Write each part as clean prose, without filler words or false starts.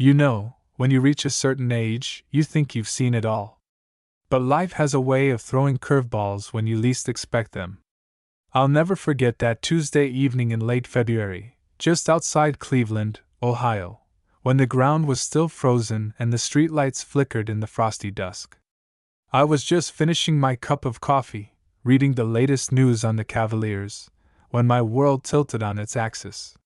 You know, when you reach a certain age, you think you've seen it all. But life has a way of throwing curveballs when you least expect them. I'll never forget that Tuesday evening in late February, just outside Cleveland, Ohio, when the ground was still frozen and the streetlights flickered in the frosty dusk. I was just finishing my cup of coffee, reading the latest news on the Cavaliers, when my world tilted on its axis.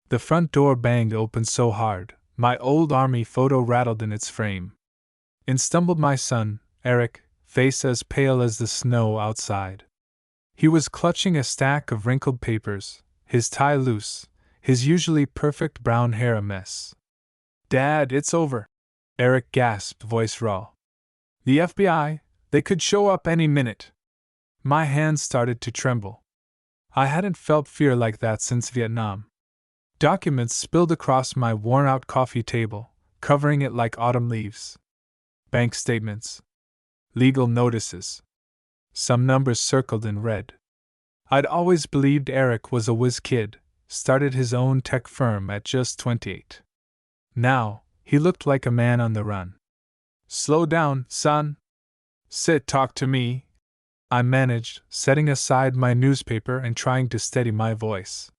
The front door banged open so hard, my old army photo rattled in its frame. In stumbled my son, Eric, face as pale as the snow outside. He was clutching a stack of wrinkled papers, his tie loose, his usually perfect brown hair a mess. "Dad, it's over," Eric gasped, voice raw. "The FBI, they could show up any minute." My hands started to tremble. I hadn't felt fear like that since Vietnam. Documents spilled across my worn-out coffee table, covering it like autumn leaves. Bank statements. Legal notices. Some numbers circled in red. I'd always believed Eric was a whiz kid, started his own tech firm at just 28. Now, he looked like a man on the run. "Slow down, son. Sit, talk to me," I managed, setting aside my newspaper and trying to steady my voice.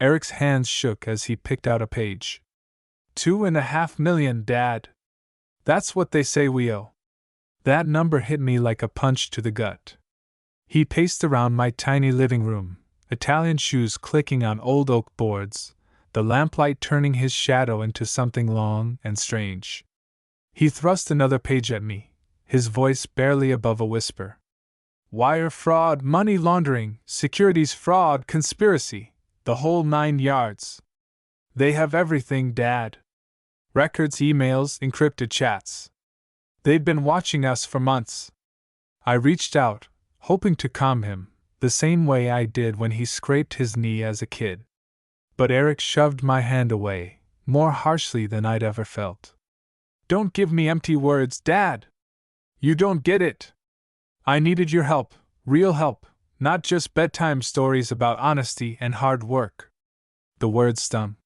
Eric's hands shook as he picked out a page. $2.5 million, Dad. That's what they say we owe." That number hit me like a punch to the gut. He paced around my tiny living room, Italian shoes clicking on old oak boards, the lamplight turning his shadow into something long and strange. He thrust another page at me, his voice barely above a whisper. "Wire fraud, money laundering, securities fraud, conspiracy, the whole 9 yards. They have everything, Dad. Records, emails, encrypted chats. They've been watching us for months." I reached out, hoping to calm him, the same way I did when he scraped his knee as a kid. But Eric shoved my hand away, more harshly than I'd ever felt. "Don't give me empty words, Dad! You don't get it! I needed your help, real help, not just bedtime stories about honesty and hard work." The words stung.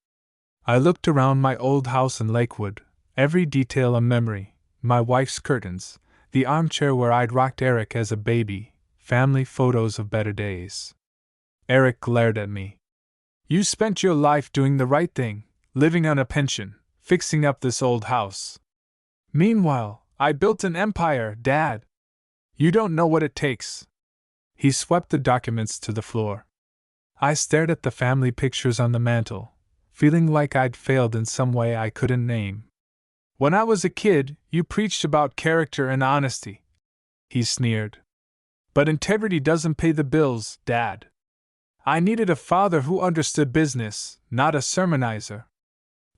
I looked around my old house in Lakewood, every detail a memory, my wife's curtains, the armchair where I'd rocked Eric as a baby, family photos of better days. Eric glared at me. "You spent your life doing the right thing, living on a pension, fixing up this old house. Meanwhile, I built an empire, Dad. You don't know what it takes." He swept the documents to the floor. I stared at the family pictures on the mantel, feeling like I'd failed in some way I couldn't name. "When I was a kid, you preached about character and honesty," he sneered. "But integrity doesn't pay the bills, Dad. I needed a father who understood business, not a sermonizer."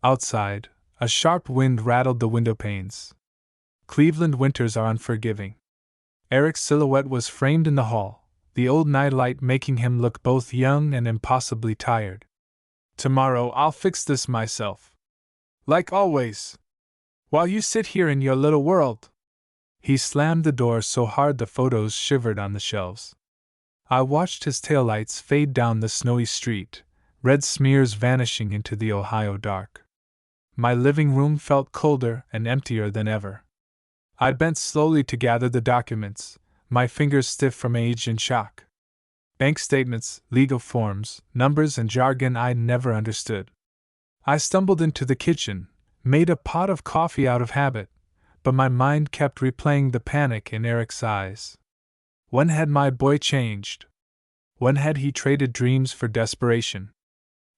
Outside, a sharp wind rattled the window panes. Cleveland winters are unforgiving. Eric's silhouette was framed in the hall, the old nightlight making him look both young and impossibly tired. "Tomorrow I'll fix this myself. Like always. While you sit here in your little world." He slammed the door so hard the photos shivered on the shelves. I watched his taillights fade down the snowy street, red smears vanishing into the Ohio dark. My living room felt colder and emptier than ever. I bent slowly to gather the documents, my fingers stiff from age and shock. Bank statements, legal forms, numbers and jargon I'd never understood. I stumbled into the kitchen, made a pot of coffee out of habit, but my mind kept replaying the panic in Eric's eyes. When had my boy changed? When had he traded dreams for desperation?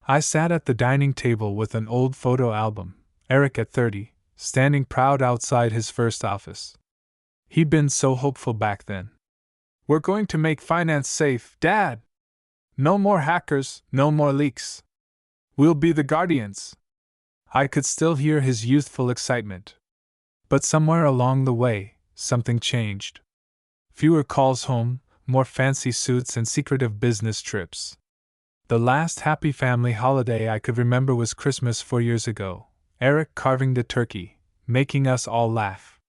I sat at the dining table with an old photo album, Eric at 30, standing proud outside his first office. He'd been so hopeful back then. "We're going to make finance safe, Dad! No more hackers, no more leaks. We'll be the guardians." I could still hear his youthful excitement. But somewhere along the way, something changed. Fewer calls home, more fancy suits and secretive business trips. The last happy family holiday I could remember was Christmas 4 years ago, Eric carving the turkey, making us all laugh.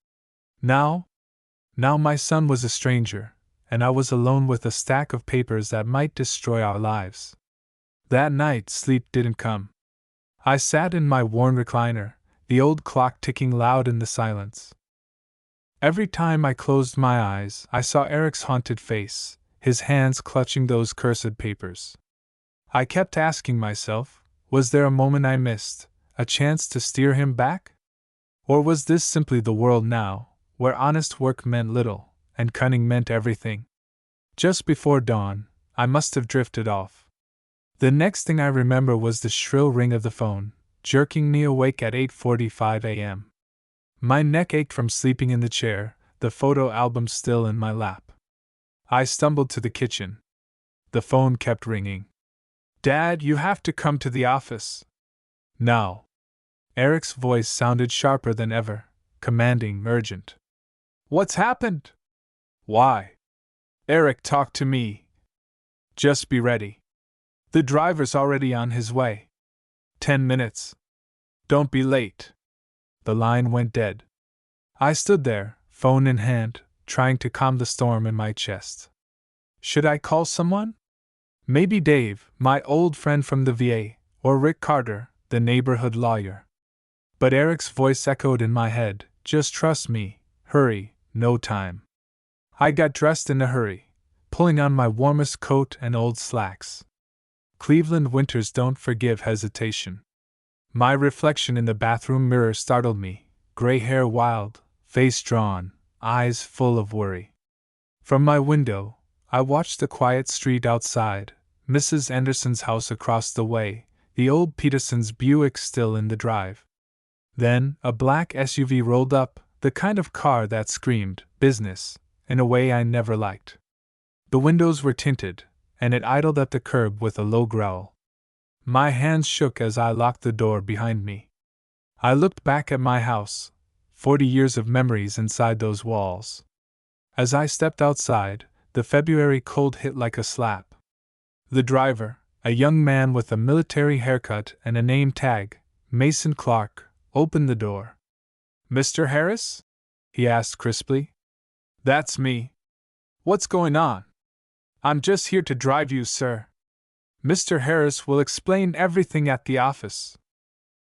Now my son was a stranger, and I was alone with a stack of papers that might destroy our lives. That night sleep didn't come. I sat in my worn recliner, the old clock ticking loud in the silence. Every time I closed my eyes, I saw Eric's haunted face, his hands clutching those cursed papers. I kept asking myself, was there a moment I missed, a chance to steer him back? Or was this simply the world now, where honest work meant little, and cunning meant everything? Just before dawn, I must have drifted off. The next thing I remember was the shrill ring of the phone, jerking me awake at 8:45 a.m. My neck ached from sleeping in the chair, the photo album still in my lap. I stumbled to the kitchen. The phone kept ringing. "Dad, you have to come to the office." "Now." Eric's voice sounded sharper than ever, commanding, urgent. "What's happened?" "Why?" "Eric, talk to me." "Just be ready. The driver's already on his way. 10 minutes. Don't be late." The line went dead. I stood there, phone in hand, trying to calm the storm in my chest. Should I call someone? Maybe Dave, my old friend from the VA, or Rick Carter, the neighborhood lawyer. But Eric's voice echoed in my head, "Just trust me, hurry, no time." I got dressed in a hurry, pulling on my warmest coat and old slacks. Cleveland winters don't forgive hesitation. My reflection in the bathroom mirror startled me, gray hair wild, face drawn, eyes full of worry. From my window, I watched the quiet street outside, Mrs. Anderson's house across the way, the old Peterson's Buick still in the drive. Then, a black SUV rolled up, the kind of car that screamed, business, in a way I never liked. The windows were tinted, and it idled at the curb with a low growl. My hands shook as I locked the door behind me. I looked back at my house, 40 years of memories inside those walls. As I stepped outside, the February cold hit like a slap. The driver, a young man with a military haircut and a name tag, Mason Clark, opened the door. "Mr. Harris?" he asked crisply. "That's me. What's going on?" "I'm just here to drive you, sir. Mr. Harris will explain everything at the office."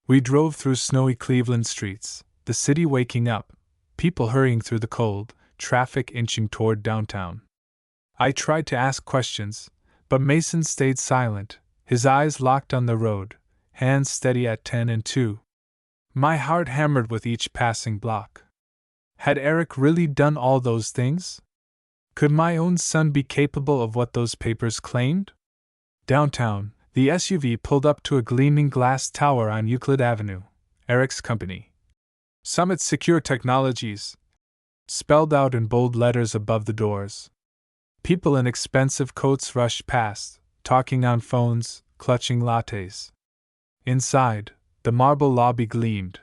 We drove through snowy Cleveland streets, the city waking up, people hurrying through the cold, traffic inching toward downtown. I tried to ask questions, but Mason stayed silent, his eyes locked on the road, hands steady at 10 and 2. My heart hammered with each passing block. Had Eric really done all those things? Could my own son be capable of what those papers claimed? Downtown, the SUV pulled up to a gleaming glass tower on Euclid Avenue. Eric's company, Summit Secure Technologies, spelled out in bold letters above the doors. People in expensive coats rushed past, talking on phones, clutching lattes. Inside, the marble lobby gleamed.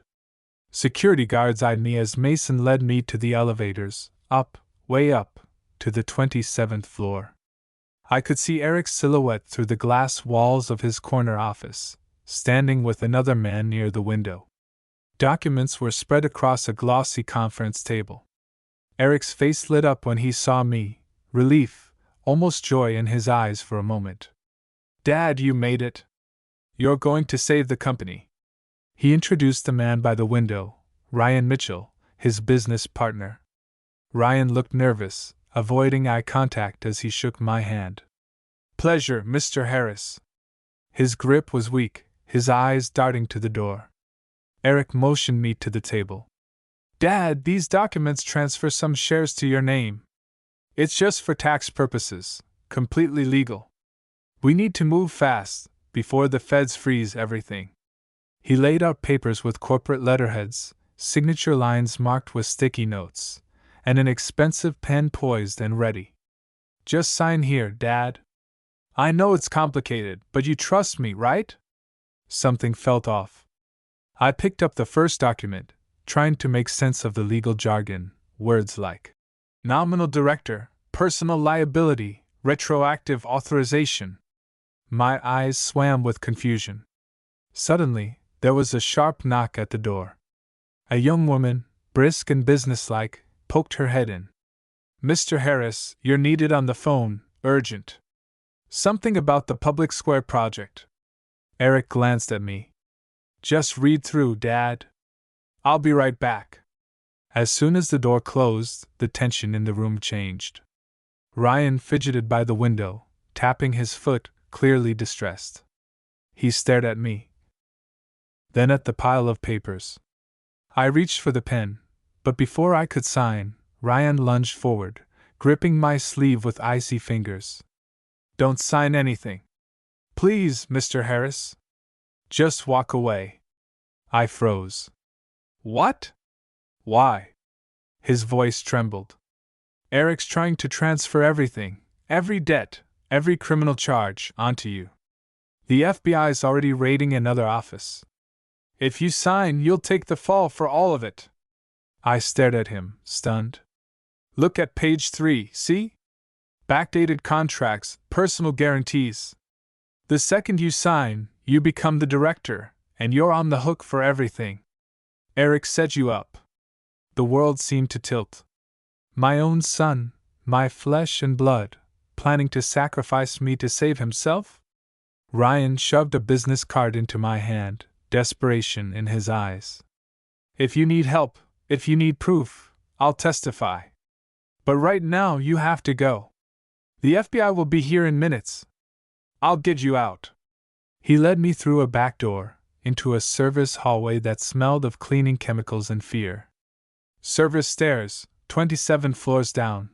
Security guards eyed me as Mason led me to the elevators, up, way up, to the 27th floor. I could see Eric's silhouette through the glass walls of his corner office, standing with another man near the window. Documents were spread across a glossy conference table. Eric's face lit up when he saw me, relief, almost joy in his eyes for a moment. "Dad, you made it. You're going to save the company." He introduced the man by the window, Ryan Mitchell, his business partner. Ryan looked nervous, avoiding eye contact as he shook my hand. "Pleasure, Mr. Harris." His grip was weak, his eyes darting to the door. Eric motioned me to the table. "Dad, these documents transfer some shares to your name. It's just for tax purposes, completely legal. We need to move fast, before the feds freeze everything." He laid out papers with corporate letterheads, signature lines marked with sticky notes, and an expensive pen poised and ready. "Just sign here, Dad. I know it's complicated, but you trust me, right?" Something felt off. I picked up the first document, trying to make sense of the legal jargon, words like nominal director, personal liability, retroactive authorization. My eyes swam with confusion. Suddenly, there was a sharp knock at the door. A young woman, brisk and businesslike, poked her head in. "Mr. Harris, you're needed on the phone, urgent. Something about the Public Square project." Eric glanced at me. "Just read through, Dad." I'll be right back. As soon as the door closed, the tension in the room changed. Ryan fidgeted by the window, tapping his foot, clearly distressed. He stared at me, then at the pile of papers. I reached for the pen, but before I could sign, Ryan lunged forward, gripping my sleeve with icy fingers. Don't sign anything. Please, Mr. Harris. Just walk away. I froze. What? Why? His voice trembled. Eric's trying to transfer everything, every debt, every criminal charge, onto you. The FBI's already raiding another office. If you sign, you'll take the fall for all of it. I stared at him, stunned. Look at page 3, see? Backdated contracts, personal guarantees. The second you sign, you become the director, and you're on the hook for everything. Eric set you up. The world seemed to tilt. My own son, my flesh and blood, planning to sacrifice me to save himself? Ryan shoved a business card into my hand, desperation in his eyes. If you need help, if you need proof, I'll testify. But right now you have to go. The FBI will be here in minutes. I'll get you out. He led me through a back door, into a service hallway that smelled of cleaning chemicals and fear. Service stairs, 27 floors down,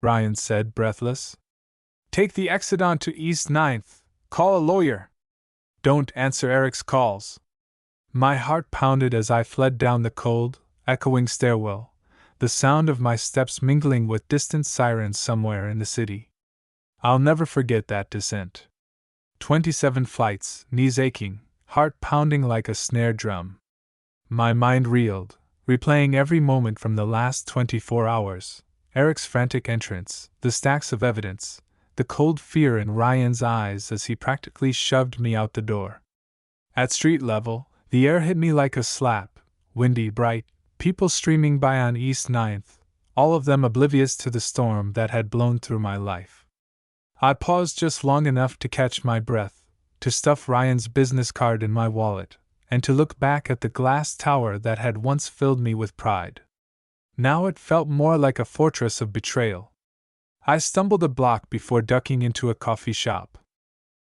Ryan said, breathless. Take the exit onto East 9th, call a lawyer. Don't answer Eric's calls. My heart pounded as I fled down the cold, echoing stairwell, the sound of my steps mingling with distant sirens somewhere in the city. I'll never forget that descent. 27 flights, knees aching, heart pounding like a snare drum. My mind reeled, replaying every moment from the last 24 hours, Eric's frantic entrance, the stacks of evidence, the cold fear in Ryan's eyes as he practically shoved me out the door. At street level, the air hit me like a slap, windy, bright, people streaming by on East 9th, all of them oblivious to the storm that had blown through my life. I paused just long enough to catch my breath, to stuff Ryan's business card in my wallet, and to look back at the glass tower that had once filled me with pride. Now it felt more like a fortress of betrayal. I stumbled a block before ducking into a coffee shop.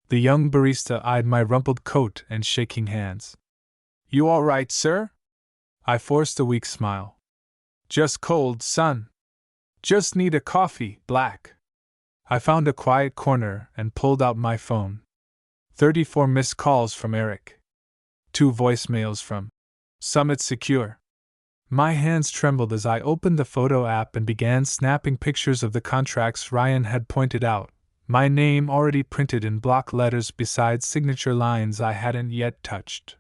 The young barista eyed my rumpled coat and shaking hands. You all right, sir? I forced a weak smile. Just cold, son. Just need a coffee, black. I found a quiet corner and pulled out my phone. 34 missed calls from Eric. 2 voicemails from Summit Secure. My hands trembled as I opened the photo app and began snapping pictures of the contracts Ryan had pointed out, my name already printed in block letters beside signature lines I hadn't yet touched.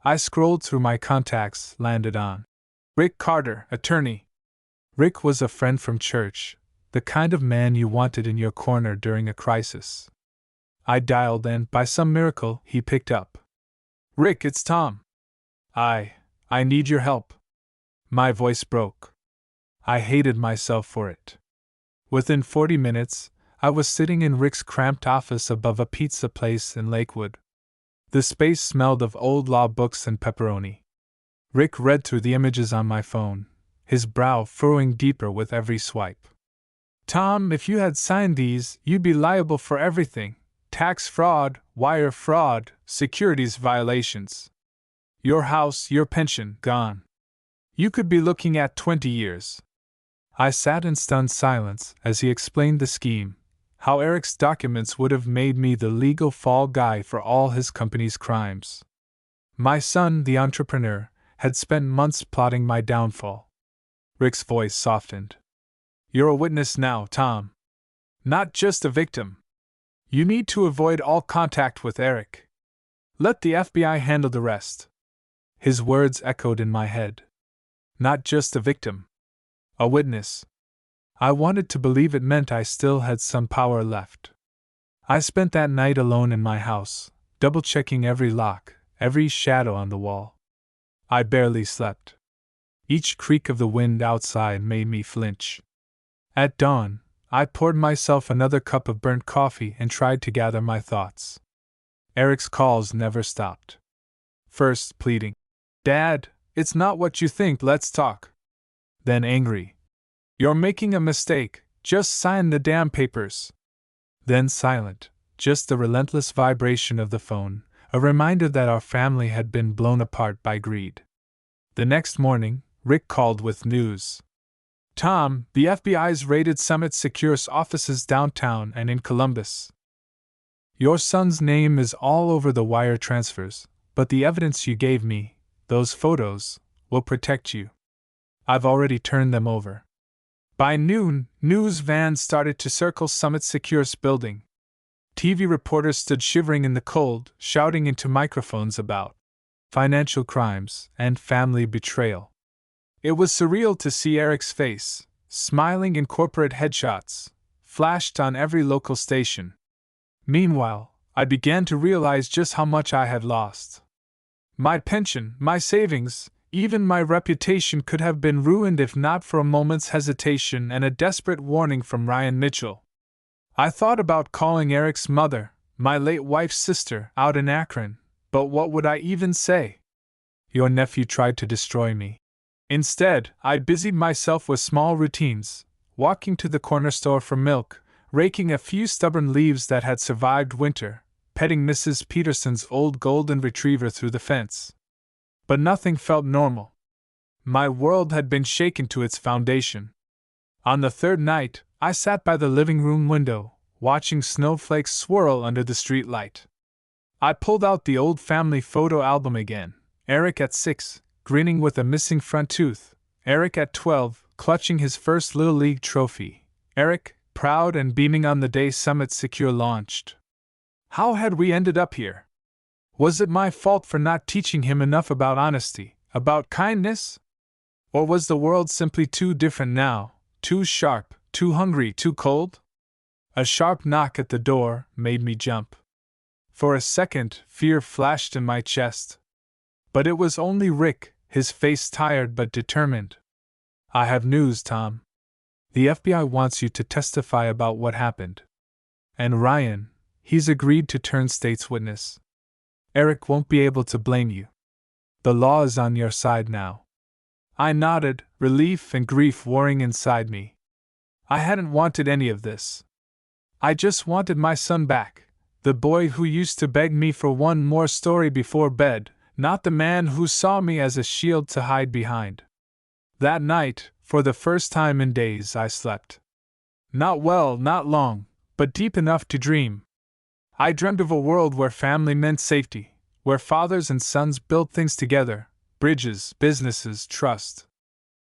I scrolled through my contacts, landed on Rick Carter, attorney. Rick was a friend from church, the kind of man you wanted in your corner during a crisis. I dialed and, by some miracle, he picked up. Rick, it's Tom. I need your help. My voice broke. I hated myself for it. Within 40 minutes, I was sitting in Rick's cramped office above a pizza place in Lakewood. The space smelled of old law books and pepperoni. Rick read through the images on my phone, his brow furrowing deeper with every swipe. Tom, if you had signed these, you'd be liable for everything. Tax fraud, wire fraud, securities violations. Your house, your pension, gone. You could be looking at 20 years. I sat in stunned silence as he explained the scheme, how Eric's documents would have made me the legal fall guy for all his company's crimes. My son, the entrepreneur, had spent months plotting my downfall. Rick's voice softened. You're a witness now, Tom. Not just a victim. You need to avoid all contact with Eric. Let the FBI handle the rest. His words echoed in my head. Not just a victim. A witness. I wanted to believe it meant I still had some power left. I spent that night alone in my house, double-checking every lock, every shadow on the wall. I barely slept. Each creak of the wind outside made me flinch. At dawn, I poured myself another cup of burnt coffee and tried to gather my thoughts. Eric's calls never stopped. First, pleading, Dad, It's not what you think, let's talk. Then angry. You're making a mistake, just sign the damn papers. Then silent, just the relentless vibration of the phone, a reminder that our family had been blown apart by greed. The next morning, Rick called with news. Tom, the FBI's raided Summit Secure's offices downtown and in Columbus. Your son's name is all over the wire transfers, but the evidence you gave me, those photos, will protect you. I've already turned them over. By noon, news vans started to circle Summit Secure's building. TV reporters stood shivering in the cold, shouting into microphones about financial crimes and family betrayal. It was surreal to see Eric's face, smiling in corporate headshots, flashed on every local station. Meanwhile, I began to realize just how much I had lost. My pension, my savings, even my reputation could have been ruined if not for a moment's hesitation and a desperate warning from Ryan Mitchell. I thought about calling Eric's mother, my late wife's sister, out in Akron, but what would I even say? Your nephew tried to destroy me. Instead, I busied myself with small routines, walking to the corner store for milk, raking a few stubborn leaves that had survived winter, petting Mrs. Peterson's old golden retriever through the fence. But nothing felt normal. My world had been shaken to its foundation. On the third night, I sat by the living room window, watching snowflakes swirl under the street light. I pulled out the old family photo album again. Eric at 6, grinning with a missing front tooth. Eric at 12, clutching his first Little League trophy. Eric, proud and beaming on the day Summit Secure launched. How had we ended up here? Was it my fault for not teaching him enough about honesty, about kindness? Or was the world simply too different now, too sharp, too hungry, too cold? A sharp knock at the door made me jump. For a second, fear flashed in my chest. But it was only Rick, his face tired but determined. I have news, Tom. The FBI wants you to testify about what happened. And Ryan, he's agreed to turn state's witness. Eric won't be able to blame you. The law is on your side now. I nodded, relief and grief warring inside me. I hadn't wanted any of this. I just wanted my son back, the boy who used to beg me for one more story before bed, not the man who saw me as a shield to hide behind. That night, for the first time in days, I slept. Not well, not long, but deep enough to dream. I dreamed of a world where family meant safety, where fathers and sons built things together, bridges, businesses, trust.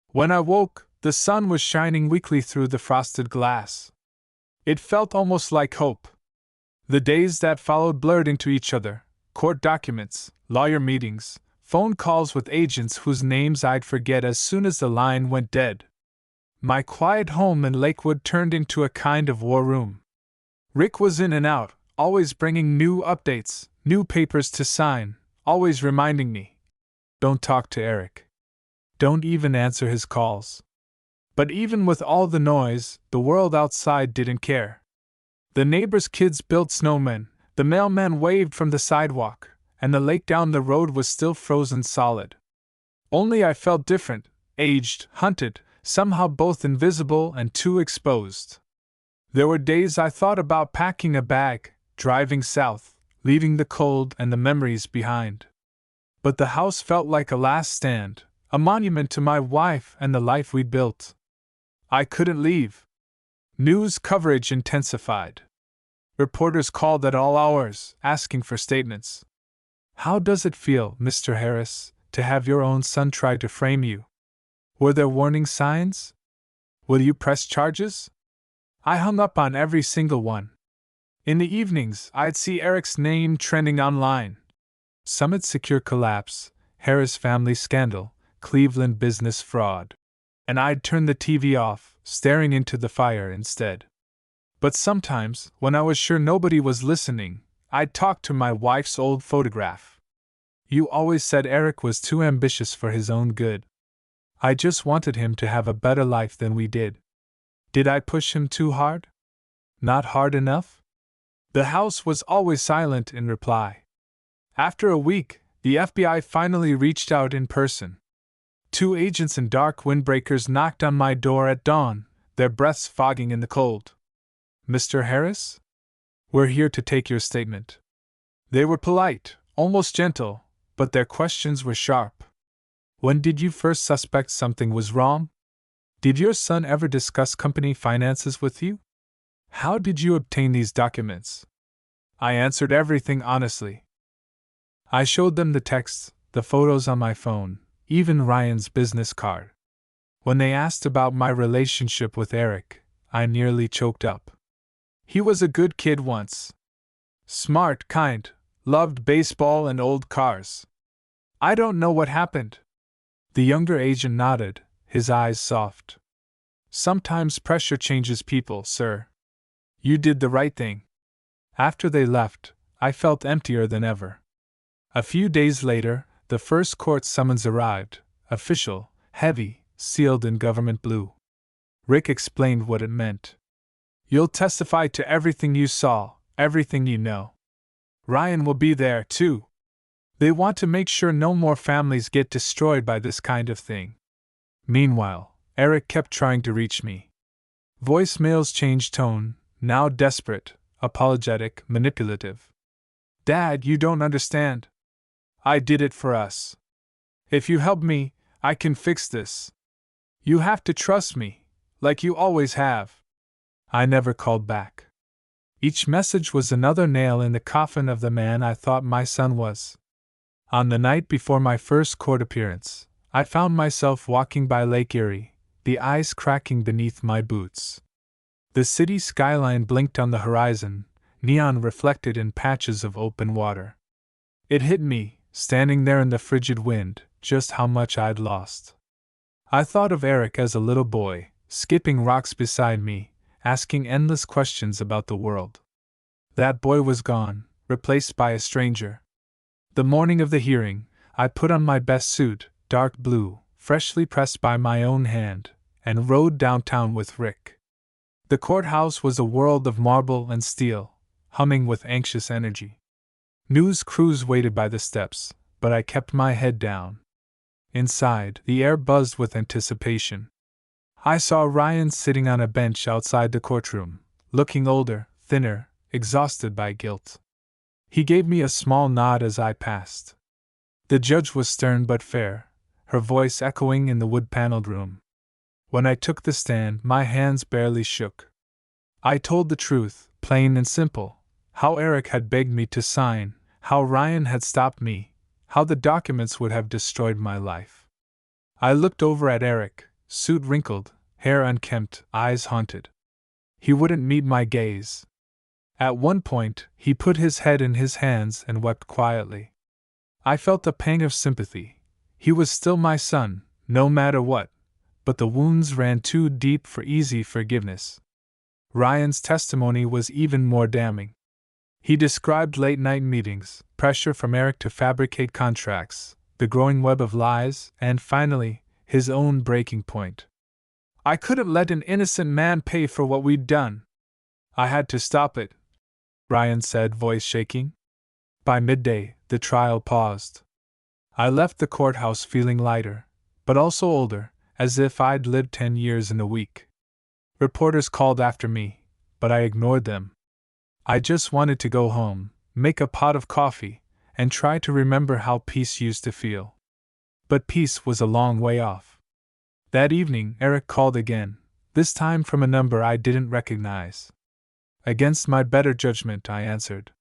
When I woke, the sun was shining weakly through the frosted glass. It felt almost like hope. The days that followed blurred into each other, court documents, lawyer meetings, phone calls with agents whose names I'd forget as soon as the line went dead. My quiet home in Lakewood turned into a kind of war room. Rick was in and out, always bringing new updates, new papers to sign, always reminding me, don't talk to Eric. Don't even answer his calls. But even with all the noise, the world outside didn't care. The neighbors' kids built snowmen, the mailman waved from the sidewalk, and the lake down the road was still frozen solid. Only I felt different, aged, hunted, somehow both invisible and too exposed. There were days I thought about packing a bag, driving south, leaving the cold and the memories behind. But the house felt like a last stand, a monument to my wife and the life we'd built. I couldn't leave. News coverage intensified. Reporters called at all hours, asking for statements. How does it feel, Mr. Harris, to have your own son try to frame you? Were there warning signs? Will you press charges? I hung up on every single one. In the evenings, I'd see Eric's name trending online. Summit Secure collapse, Harris family scandal, Cleveland business fraud. And I'd turn the TV off, staring into the fire instead. But sometimes, when I was sure nobody was listening, I'd talk to my wife's old photograph. You always said Eric was too ambitious for his own good. I just wanted him to have a better life than we did. Did I push him too hard? Not hard enough? The house was always silent in reply. After a week, the FBI finally reached out in person. 2 agents in dark windbreakers knocked on my door at dawn, their breaths fogging in the cold. "Mr. Harris? We're here to take your statement." They were polite, almost gentle, but their questions were sharp. "When did you first suspect something was wrong? Did your son ever discuss company finances with you? How did you obtain these documents?" I answered everything honestly. I showed them the texts, the photos on my phone, even Ryan's business card. When they asked about my relationship with Eric, I nearly choked up. He was a good kid once. Smart, kind, loved baseball and old cars. "I don't know what happened." The younger agent nodded, his eyes soft. "Sometimes pressure changes people, sir. You did the right thing." After they left, I felt emptier than ever. A few days later, the first court summons arrived, official, heavy, sealed in government blue. Rick explained what it meant. "You'll testify to everything you saw, everything you know. Ryan will be there, too. They want to make sure no more families get destroyed by this kind of thing." Meanwhile, Eric kept trying to reach me. Voicemails changed tone, now desperate, apologetic, manipulative. "Dad, you don't understand. I did it for us. If you help me, I can fix this. You have to trust me, like you always have." I never called back. Each message was another nail in the coffin of the man I thought my son was. On the night before my first court appearance, I found myself walking by Lake Erie, the ice cracking beneath my boots. The city skyline blinked on the horizon, neon reflected in patches of open water. It hit me, standing there in the frigid wind, just how much I'd lost. I thought of Eric as a little boy, skipping rocks beside me, asking endless questions about the world. That boy was gone, replaced by a stranger. The morning of the hearing, I put on my best suit, dark blue, freshly pressed by my own hand, and rode downtown with Rick. The courthouse was a world of marble and steel, humming with anxious energy. News crews waited by the steps, but I kept my head down. Inside, the air buzzed with anticipation. I saw Ryan sitting on a bench outside the courtroom, looking older, thinner, exhausted by guilt. He gave me a small nod as I passed. The judge was stern but fair, her voice echoing in the wood-paneled room. When I took the stand, my hands barely shook. I told the truth, plain and simple, how Eric had begged me to sign, how Ryan had stopped me, how the documents would have destroyed my life. I looked over at Eric, suit wrinkled, hair unkempt, eyes haunted. He wouldn't meet my gaze. At one point, he put his head in his hands and wept quietly. I felt a pang of sympathy. He was still my son, no matter what, but the wounds ran too deep for easy forgiveness. Ryan's testimony was even more damning. He described late-night meetings, pressure from Eric to fabricate contracts, the growing web of lies, and finally, his own breaking point. "I couldn't let an innocent man pay for what we'd done. I had to stop it," Ryan said, voice shaking. By midday, the trial paused. I left the courthouse feeling lighter, but also older, as if I'd lived 10 years in a week. Reporters called after me, but I ignored them. I just wanted to go home, make a pot of coffee, and try to remember how peace used to feel. But peace was a long way off. That evening, Eric called again, this time from a number I didn't recognize. Against my better judgment, I answered.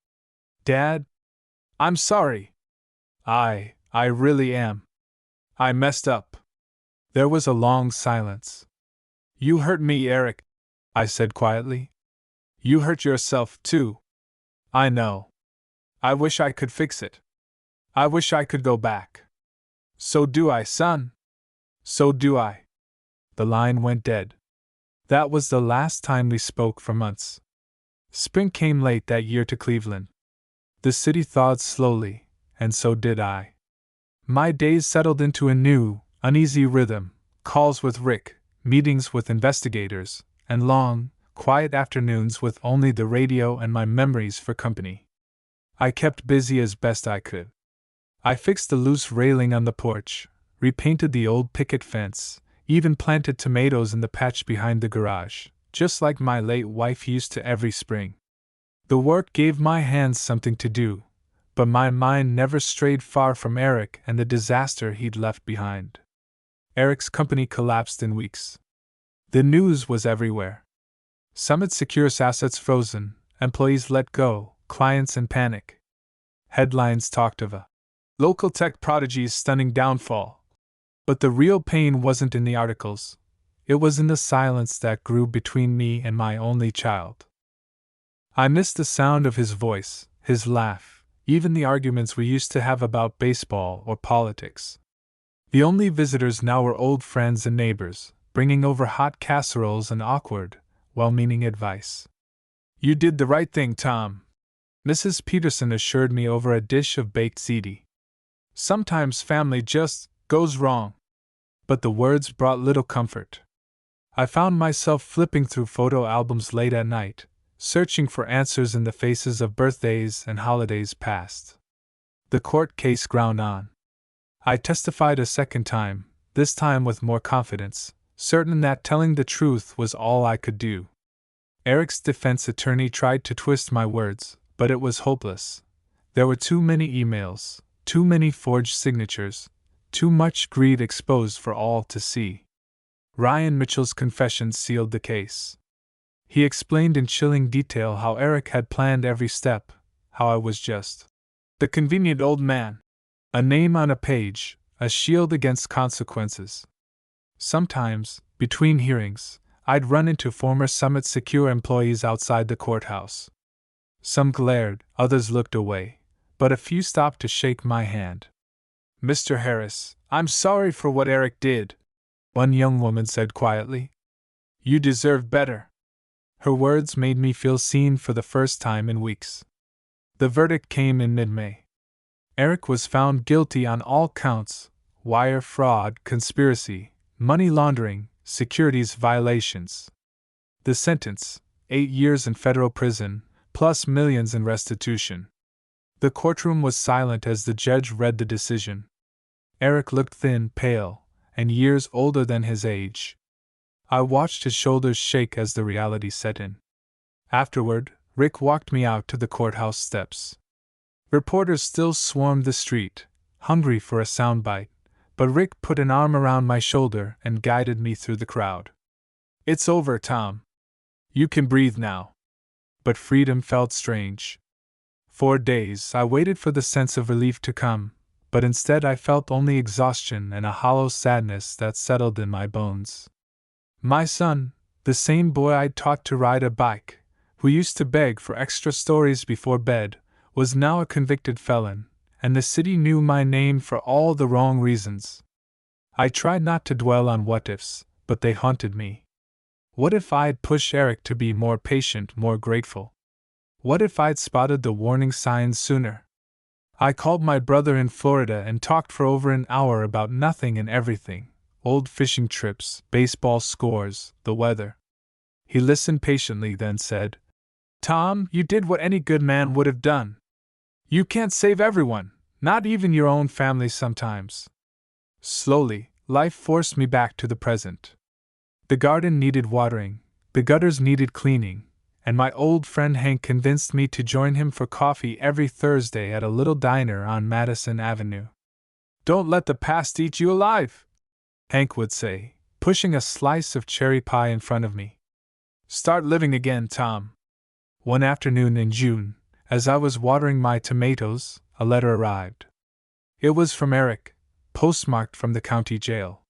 "Dad? I'm sorry. I really am. I messed up." There was a long silence. "You hurt me, Eric," I said quietly. "You hurt yourself, too. I know. I wish I could fix it. I wish I could go back." "So do I, son. So do I." The line went dead. That was the last time we spoke for months. Spring came late that year to Cleveland. The city thawed slowly, and so did I. My days settled into a new, uneasy rhythm, calls with Rick, meetings with investigators, and long, quiet afternoons with only the radio and my memories for company. I kept busy as best I could. I fixed the loose railing on the porch, repainted the old picket fence, even planted tomatoes in the patch behind the garage, just like my late wife used to every spring. The work gave my hands something to do, but my mind never strayed far from Eric and the disaster he'd left behind. Eric's company collapsed in weeks. The news was everywhere. Summit Secure's assets frozen, employees let go, clients in panic. Headlines talked of a local tech prodigy's stunning downfall. But the real pain wasn't in the articles. It was in the silence that grew between me and my only child. I missed the sound of his voice, his laugh, even the arguments we used to have about baseball or politics. The only visitors now were old friends and neighbors, bringing over hot casseroles and awkward, well-meaning advice. "You did the right thing, Tom," Mrs. Peterson assured me over a dish of baked ziti. "Sometimes family just goes wrong." But the words brought little comfort. I found myself flipping through photo albums late at night, searching for answers in the faces of birthdays and holidays past. The court case ground on. I testified a second time, this time with more confidence, certain that telling the truth was all I could do. Eric's defense attorney tried to twist my words, but it was hopeless. There were too many emails, too many forged signatures, too much greed exposed for all to see. Ryan Mitchell's confession sealed the case. He explained in chilling detail how Eric had planned every step, how I was just the convenient old man, a name on a page, a shield against consequences. Sometimes, between hearings, I'd run into former Summit Secure employees outside the courthouse. Some glared, others looked away, but a few stopped to shake my hand. "Mr. Harris, I'm sorry for what Eric did," one young woman said quietly. "You deserve better." Her words made me feel seen for the first time in weeks. The verdict came in mid-May. Eric was found guilty on all counts: wire fraud, conspiracy, money laundering, securities violations. The sentence, 8 years in federal prison, plus millions in restitution. The courtroom was silent as the judge read the decision. Eric looked thin, pale, and years older than his age. I watched his shoulders shake as the reality set in. Afterward, Rick walked me out to the courthouse steps. Reporters still swarmed the street, hungry for a soundbite, but Rick put an arm around my shoulder and guided me through the crowd. "It's over, Tom. You can breathe now." But freedom felt strange. For days I waited for the sense of relief to come, but instead I felt only exhaustion and a hollow sadness that settled in my bones. My son, the same boy I'd taught to ride a bike, who used to beg for extra stories before bed, was now a convicted felon, and the city knew my name for all the wrong reasons. I tried not to dwell on what-ifs, but they haunted me. What if I'd pushed Eric to be more patient, more grateful? What if I'd spotted the warning signs sooner? I called my brother in Florida and talked for over an hour about nothing and everything: old fishing trips, baseball scores, the weather. He listened patiently, then said, "Tom, you did what any good man would have done. You can't save everyone, not even your own family sometimes." Slowly, life forced me back to the present. The garden needed watering, the gutters needed cleaning, and my old friend Hank convinced me to join him for coffee every Thursday at a little diner on Madison Avenue. "Don't let the past eat you alive," Hank would say, pushing a slice of cherry pie in front of me. "Start living again, Tom." One afternoon in June, as I was watering my tomatoes, a letter arrived. It was from Eric, postmarked from the county jail.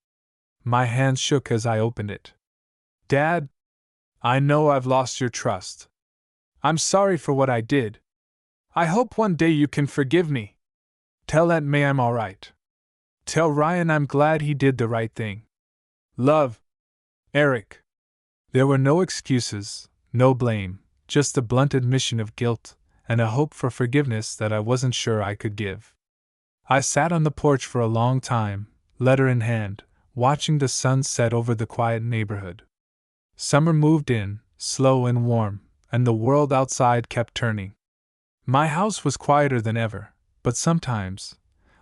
My hands shook as I opened it. "Dad, I know I've lost your trust. I'm sorry for what I did. I hope one day you can forgive me. Tell Aunt May I'm all right. Tell Ryan I'm glad he did the right thing. Love, Eric." There were no excuses, no blame, just a blunt admission of guilt and a hope for forgiveness that I wasn't sure I could give. I sat on the porch for a long time, letter in hand, watching the sun set over the quiet neighborhood. Summer moved in, slow and warm, and the world outside kept turning. My house was quieter than ever, but sometimes,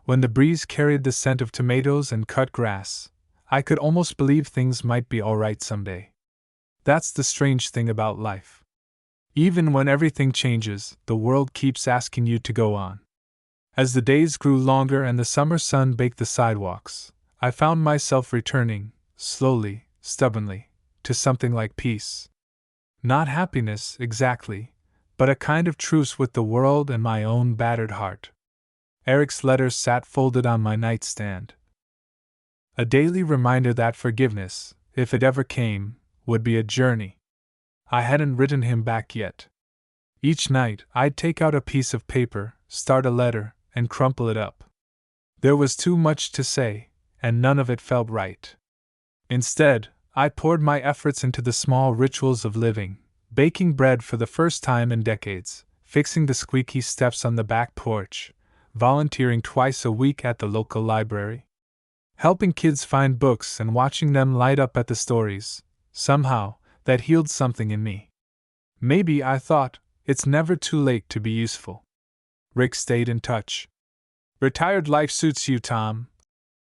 when the breeze carried the scent of tomatoes and cut grass, I could almost believe things might be all right someday. That's the strange thing about life. Even when everything changes, the world keeps asking you to go on. As the days grew longer and the summer sun baked the sidewalks, I found myself returning, slowly, stubbornly, to something like peace. Not happiness, exactly, but a kind of truce with the world and my own battered heart. Eric's letters sat folded on my nightstand. A daily reminder that forgiveness, if it ever came, would be a journey. I hadn't written him back yet. Each night, I'd take out a piece of paper, start a letter, and crumple it up. There was too much to say, and none of it felt right. Instead, I poured my efforts into the small rituals of living, baking bread for the first time in decades, fixing the squeaky steps on the back porch, volunteering twice a week at the local library, helping kids find books and watching them light up at the stories. Somehow, that healed something in me. Maybe, I thought, it's never too late to be useful. Rick stayed in touch. Retired life suits you, Tom,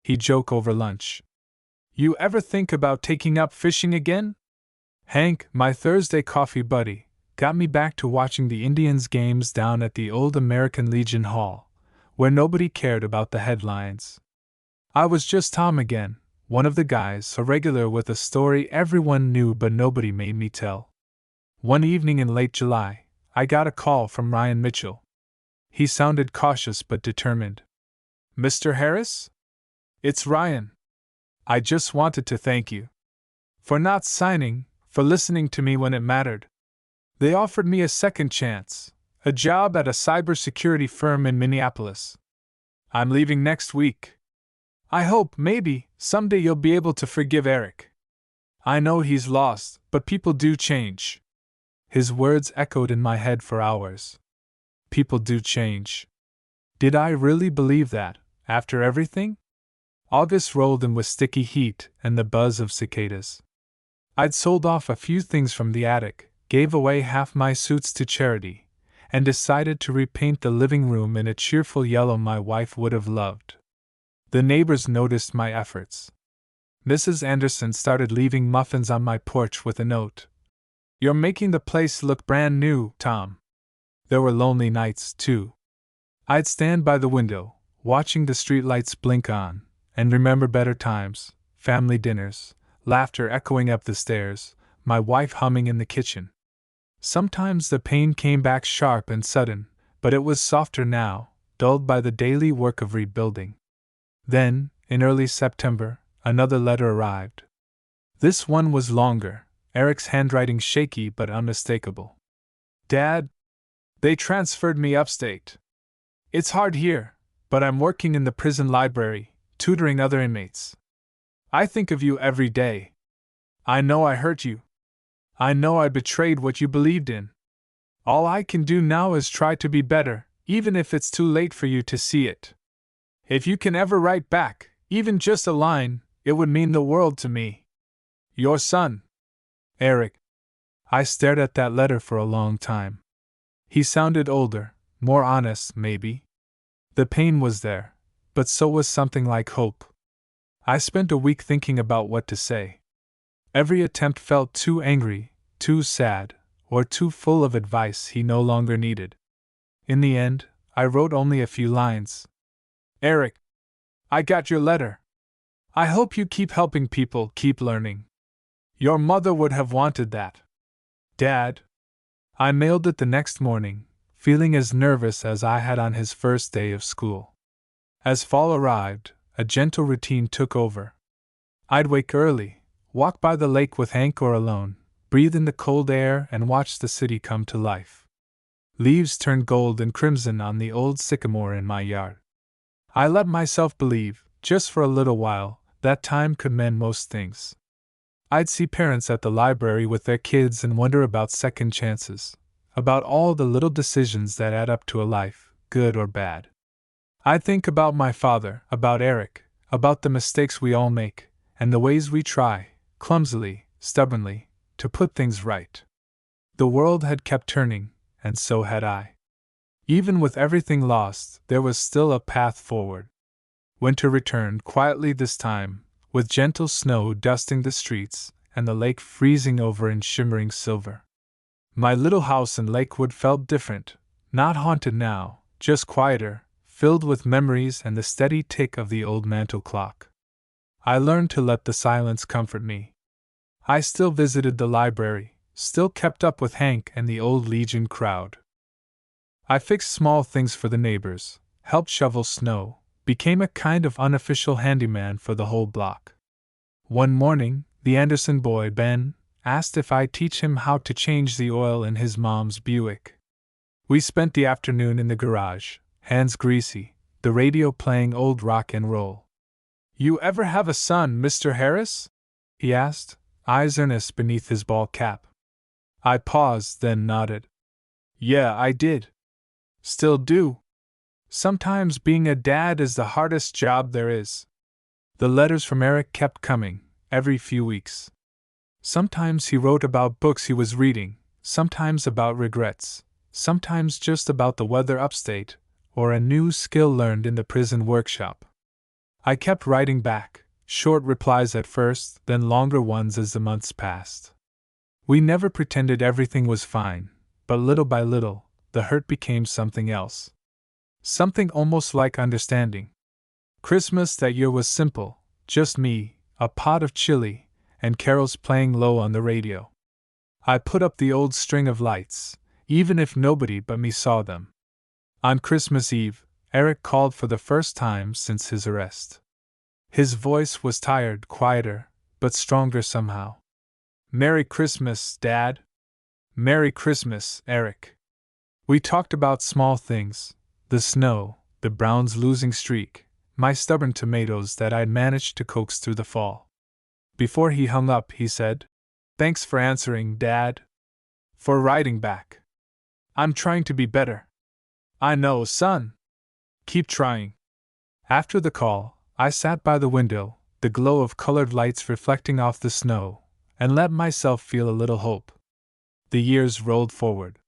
he'd joke over lunch. You ever think about taking up fishing again? Hank, my Thursday coffee buddy, got me back to watching the Indians games down at the old American Legion Hall, where nobody cared about the headlines. I was just Tom again, one of the guys, a regular with a story everyone knew but nobody made me tell. One evening in late July, I got a call from Ryan Mitchell. He sounded cautious but determined. Mr. Harris? It's Ryan. I just wanted to thank you. For not signing, for listening to me when it mattered. They offered me a second chance, a job at a cybersecurity firm in Minneapolis. I'm leaving next week. I hope, maybe, someday you'll be able to forgive Eric. I know he's lost, but people do change. His words echoed in my head for hours. People do change. Did I really believe that, after everything? August rolled in with sticky heat and the buzz of cicadas. I'd sold off a few things from the attic, gave away half my suits to charity, and decided to repaint the living room in a cheerful yellow my wife would have loved. The neighbors noticed my efforts. Mrs. Anderson started leaving muffins on my porch with a note. You're making the place look brand new, Tom. There were lonely nights, too. I'd stand by the window, watching the streetlights blink on, and remember better times, family dinners, laughter echoing up the stairs, my wife humming in the kitchen. Sometimes the pain came back sharp and sudden, but it was softer now, dulled by the daily work of rebuilding. Then, in early September, another letter arrived. This one was longer, Eric's handwriting shaky but unmistakable. Dad, they transferred me upstate. It's hard here, but I'm working in the prison library, tutoring other inmates. I think of you every day. I know I hurt you. I know I betrayed what you believed in. All I can do now is try to be better, even if it's too late for you to see it. If you can ever write back, even just a line, it would mean the world to me. Your son, Eric. I stared at that letter for a long time. He sounded older, more honest, maybe. The pain was there, but so was something like hope. I spent a week thinking about what to say. Every attempt felt too angry, too sad, or too full of advice he no longer needed. In the end, I wrote only a few lines. Eric, I got your letter. I hope you keep helping people, keep learning. Your mother would have wanted that. Dad. I mailed it the next morning, feeling as nervous as I had on his first day of school. As fall arrived, a gentle routine took over. I'd wake early, walk by the lake with Hank or alone, breathe in the cold air and watch the city come to life. Leaves turned gold and crimson on the old sycamore in my yard. I let myself believe, just for a little while, that time could mend most things. I'd see parents at the library with their kids and wonder about second chances, about all the little decisions that add up to a life, good or bad. I'd think about my father, about Eric, about the mistakes we all make, and the ways we try, clumsily, stubbornly, to put things right. The world had kept turning, and so had I. Even with everything lost, there was still a path forward. Winter returned quietly this time, with gentle snow dusting the streets and the lake freezing over in shimmering silver. My little house in Lakewood felt different, not haunted now, just quieter, filled with memories and the steady tick of the old mantel clock. I learned to let the silence comfort me. I still visited the library, still kept up with Hank and the old Legion crowd. I fixed small things for the neighbors, helped shovel snow, became a kind of unofficial handyman for the whole block. One morning, the Anderson boy, Ben, asked if I'd teach him how to change the oil in his mom's Buick. We spent the afternoon in the garage, hands greasy, the radio playing old rock and roll. "You ever have a son, Mr. Harris?" he asked, eyes earnest beneath his ball cap. I paused, then nodded. "Yeah, I did. Still do. Sometimes being a dad is the hardest job there is." The letters from Eric kept coming, every few weeks. Sometimes he wrote about books he was reading, sometimes about regrets, sometimes just about the weather upstate, or a new skill learned in the prison workshop. I kept writing back, short replies at first, then longer ones as the months passed. We never pretended everything was fine, but little by little, the hurt became something else. Something almost like understanding. Christmas that year was simple, just me, a pot of chili, and carols playing low on the radio. I put up the old string of lights, even if nobody but me saw them. On Christmas Eve, Eric called for the first time since his arrest. His voice was tired, quieter, but stronger somehow. "Merry Christmas, Dad." "Merry Christmas, Eric." We talked about small things, the snow, the Browns' losing streak, my stubborn tomatoes that I'd managed to coax through the fall. Before he hung up, he said, "Thanks for answering, Dad. For writing back. I'm trying to be better." "I know, son. Keep trying." After the call, I sat by the window, the glow of colored lights reflecting off the snow, and let myself feel a little hope. The years rolled forward.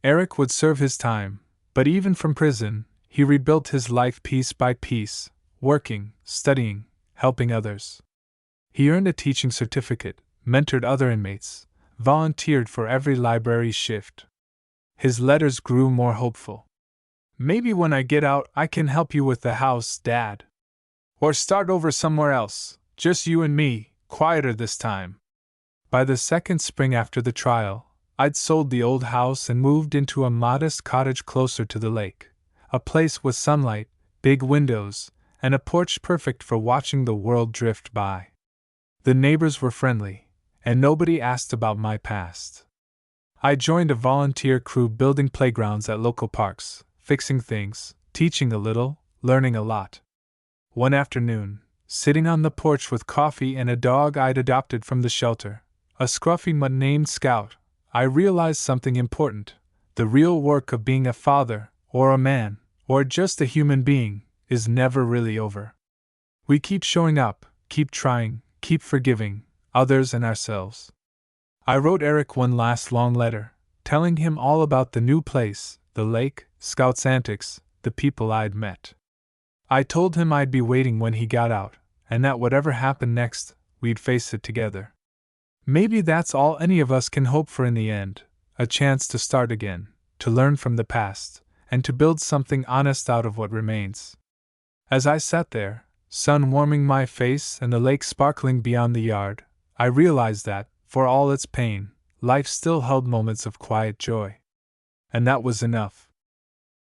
Eric would serve his time, but even from prison, he rebuilt his life piece by piece, working, studying, helping others. He earned a teaching certificate, mentored other inmates, volunteered for every library shift. His letters grew more hopeful. "Maybe when I get out I can help you with the house, Dad. Or start over somewhere else, just you and me, quieter this time." By the second spring after the trial, I'd sold the old house and moved into a modest cottage closer to the lake, a place with sunlight, big windows, and a porch perfect for watching the world drift by. The neighbors were friendly, and nobody asked about my past. I joined a volunteer crew building playgrounds at local parks, fixing things, teaching a little, learning a lot. One afternoon, sitting on the porch with coffee and a dog I'd adopted from the shelter, a scruffy mutt named Scout, I realized something important. The real work of being a father, or a man, or just a human being, is never really over. We keep showing up, keep trying, keep forgiving others and ourselves. I wrote Eric one last long letter, telling him all about the new place, the lake, Scout's antics, the people I'd met. I told him I'd be waiting when he got out, and that whatever happened next, we'd face it together. Maybe that's all any of us can hope for in the end, a chance to start again, to learn from the past, and to build something honest out of what remains. As I sat there, sun warming my face and the lake sparkling beyond the yard, I realized that, for all its pain, life still held moments of quiet joy. And that was enough.